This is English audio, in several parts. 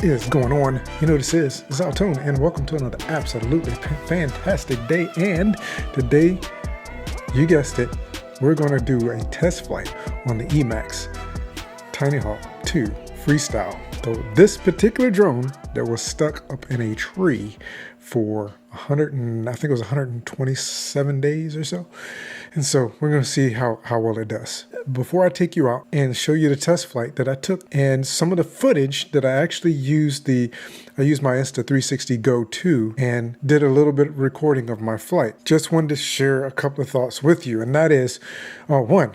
is going on? You know this is AlTone, and welcome to another absolutely fantastic day. And today, you guessed it, we're going to do a test flight on the EMAX TinyHawk II Freestyle. So this particular drone that was stuck up in a tree for 127 days or so. And so we're going to see how well it does. Before I take you out and show you the test flight that I took and some of the footage that I actually used, I used my Insta360 Go 2 and did a little bit of recording of my flight. Just wanted to share a couple of thoughts with you, and that is, one,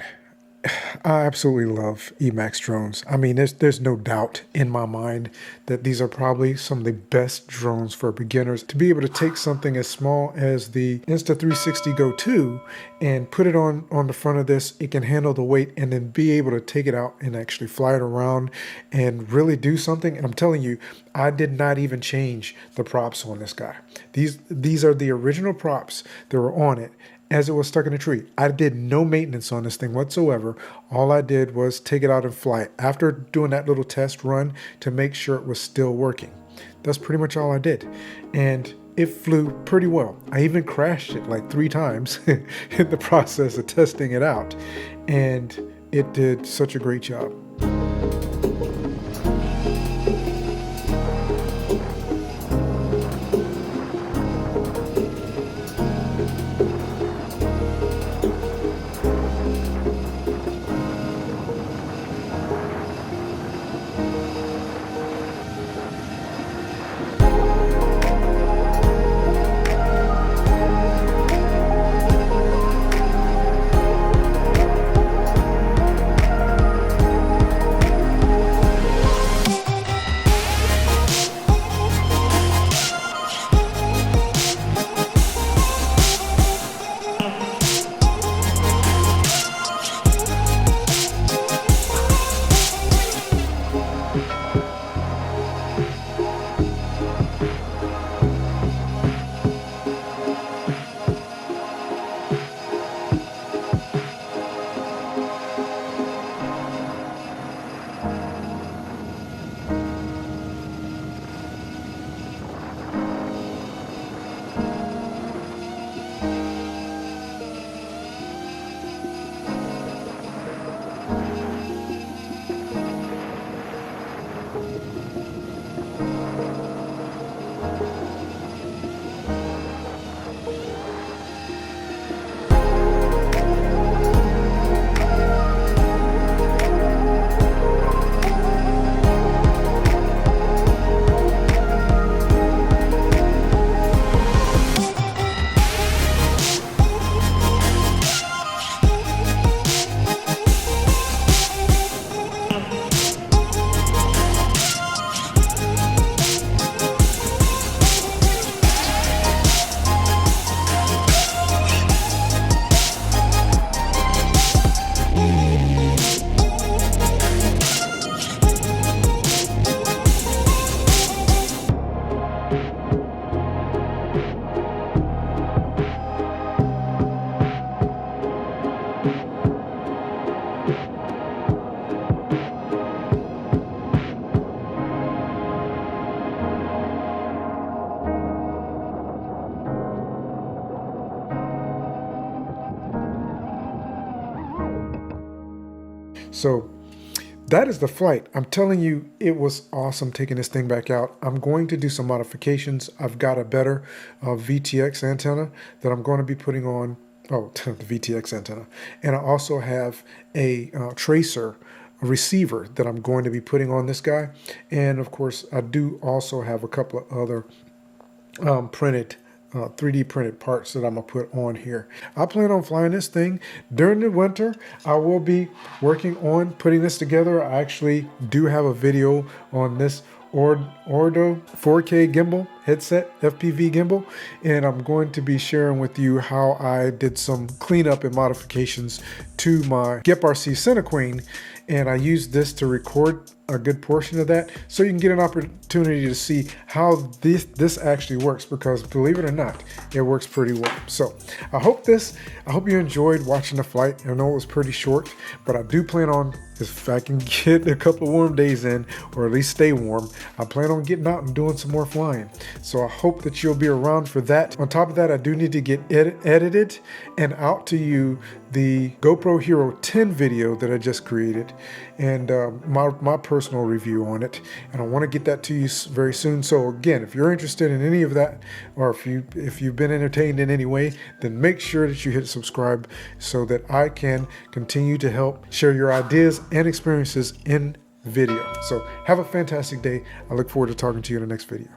I absolutely love EMAX drones. I mean, there's no doubt in my mind that these are probably some of the best drones for beginners. To be able to take something as small as the Insta360 Go 2 and put it on the front of this, it can handle the weight, and then be able to take it out and actually fly it around and really do something. And I'm telling you, I did not even change the props on this guy. These are the original props that were on it as it was stuck in a tree. I did no maintenance on this thing whatsoever. All I did was take it out and fly it after doing that little test run to make sure it was still working. That's pretty much all I did. And it flew pretty well. I even crashed it like 3 times in the process of testing it out. And it did such a great job. So that is the flight. I'm telling you, it was awesome taking this thing back out. I'm going to do some modifications. I've got a better VTX antenna that I'm going to be putting on, the VTX antenna. And I also have a tracer, a receiver that I'm going to be putting on this guy. And of course, I do also have a couple of other 3D printed parts that I'm gonna put on here. I plan on flying this thing during the winter. I will be working on putting this together. I actually do have a video on this Ordo 4K gimbal headset, FPV gimbal, and I'm going to be sharing with you how I did some cleanup and modifications to my GEP-RC Cinequeen, and I used this to record a good portion of that, so you can get an opportunity to see how this actually works, because believe it or not, it works pretty well. So I hope you enjoyed watching the flight. I know it was pretty short, but I do plan on if I can get a couple of warm days in, or at least stay warm, I plan on getting out and doing some more flying. So I hope that you'll be around for that. On top of that, I do need to get edited and out to you the GoPro Hero 10 video that I just created, and my personal review on it, and I want to get that to you very soon. So again, if you're interested in any of that, or if you've been entertained in any way, then make sure that you hit subscribe so that I can continue to help share your ideas and experiences in video. So have a fantastic day. I look forward to talking to you in the next video.